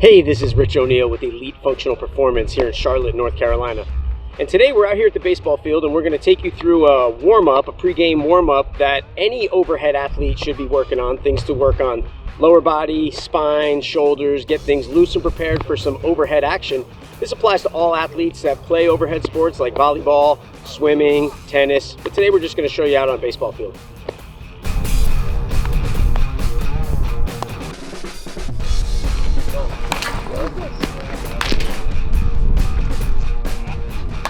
Hey, this is Rich O'Neill with Elite Functional Performance here in Charlotte, North Carolina. And today we're out here at the baseball field and we're going to take you through a warm-up, a pregame warm-up that any overhead athlete should be working on. Things to work on: lower body, spine, shoulders, get things loose and prepared for some overhead action. This applies to all athletes that play overhead sports like volleyball, swimming, tennis. But today we're just going to show you out on a baseball field.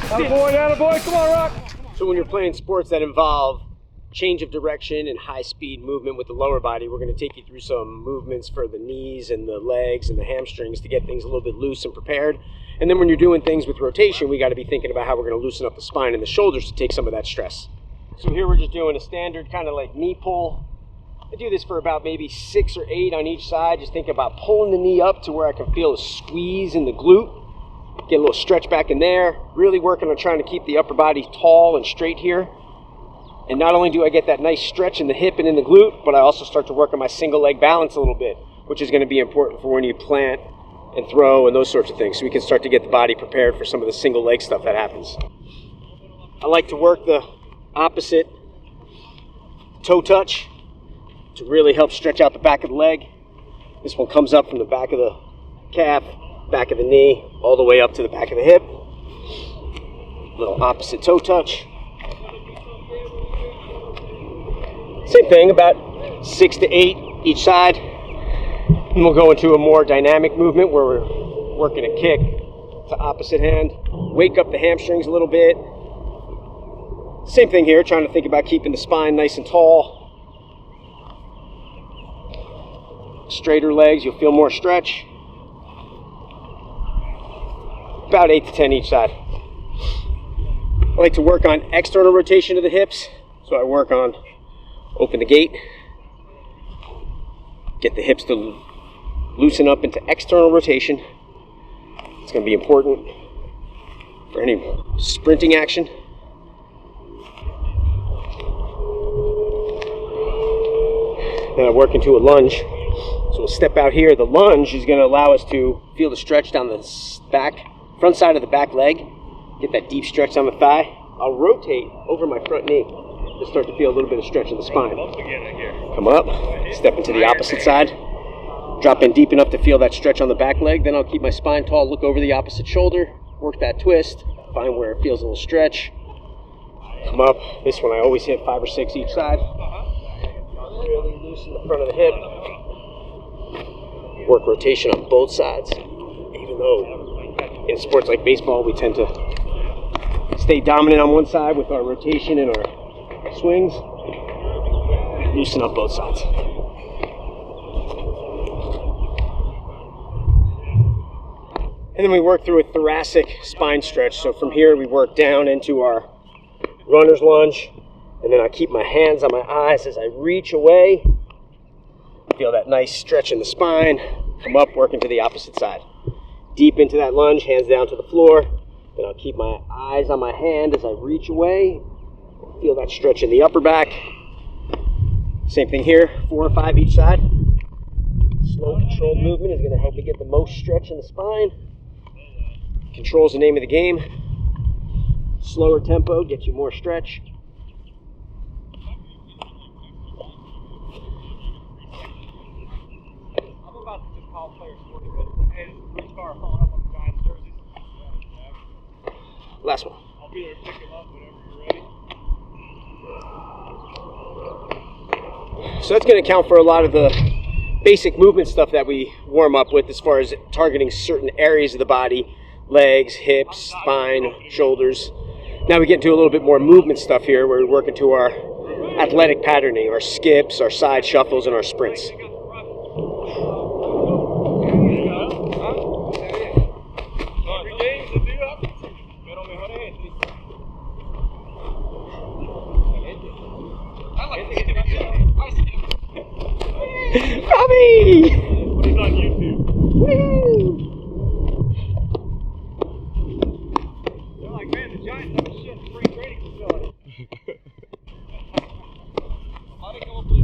Attaboy, come on, Rock! So when you're playing sports that involve change of direction and high-speed movement with the lower body, we're going to take you through some movements for the knees and the legs and the hamstrings to get things a little bit loose and prepared. And then when you're doing things with rotation, we got to be thinking about how we're going to loosen up the spine and the shoulders to take some of that stress. So here we're just doing a standard kind of like knee pull. I do this for about maybe 6 or 8 on each side. Just think about pulling the knee up to where I can feel a squeeze in the glute. Get a little stretch back in there. Really working on trying to keep the upper body tall and straight here. And not only do I get that nice stretch in the hip and in the glute, but I also start to work on my single leg balance a little bit, which is going to be important for when you plant and throw and those sorts of things. So we can start to get the body prepared for some of the single leg stuff that happens. I like to work the opposite toe touch to really help stretch out the back of the leg. This one comes up from the back of the calf, back of the knee, all the way up to the back of the hip. Little opposite toe touch. Same thing, about 6 to 8 each side. And we'll go into a more dynamic movement where we're working a kick to opposite hand. Wake up the hamstrings a little bit. Same thing here, trying to think about keeping the spine nice and tall. Straighter legs, you'll feel more stretch. About 8 to 10 each side. I like to work on external rotation of the hips. So I work on open the gate, get the hips to loosen up into external rotation. It's going to be important for any sprinting action. Then I work into a lunge. So we'll step out here. The lunge is going to allow us to feel the stretch down the back, front side of the back leg. Get that deep stretch on the thigh. I'll rotate over my front knee to start to feel a little bit of stretch in the spine. Come up, step into the opposite side. Drop in deep enough to feel that stretch on the back leg. Then I'll keep my spine tall, look over the opposite shoulder, work that twist, find where it feels a little stretch. Come up. This one I always hit 5 or 6 each side. Really loosen the front of the hip. Work rotation on both sides. Even though in sports like baseball we tend to stay dominant on one side with our rotation and our swings, loosen up both sides. And then we work through a thoracic spine stretch. So from here we work down into our runner's lunge, and then I keep my hands on my eyes as I reach away. Feel that nice stretch in the spine. Come up, working to the opposite side. Deep into that lunge, hands down to the floor. Then I'll keep my eyes on my hand as I reach away. Feel that stretch in the upper back. Same thing here, 4 or 5 each side. Slow, controlled movement is going to help me get the most stretch in the spine. Control's the name of the game. Slower tempo gets you more stretch. I'm about to just call players 40 minutes. Hey, Rich Carr following up on the Giants jerseys. Last one. I'll be there to pick him up whenever you're ready. So that's going to account for a lot of the basic movement stuff that we warm up with as far as targeting certain areas of the body: legs, hips, spine, shoulders. Now we get into a little bit more movement stuff here where we work into our athletic patterning, our skips, our side shuffles, and our sprints. Robbie! He's on YouTube. Woo! They're like, man, the Giants have a shit spring training facility. How do you go up with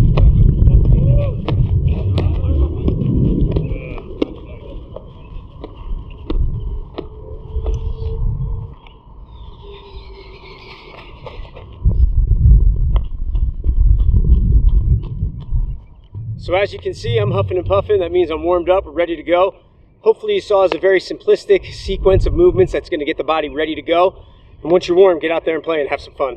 So as you can see, I'm huffing and puffing. That means I'm warmed up, ready to go. Hopefully you saw it's a very simplistic sequence of movements that's going to get the body ready to go. And once you're warm, get out there and play and have some fun.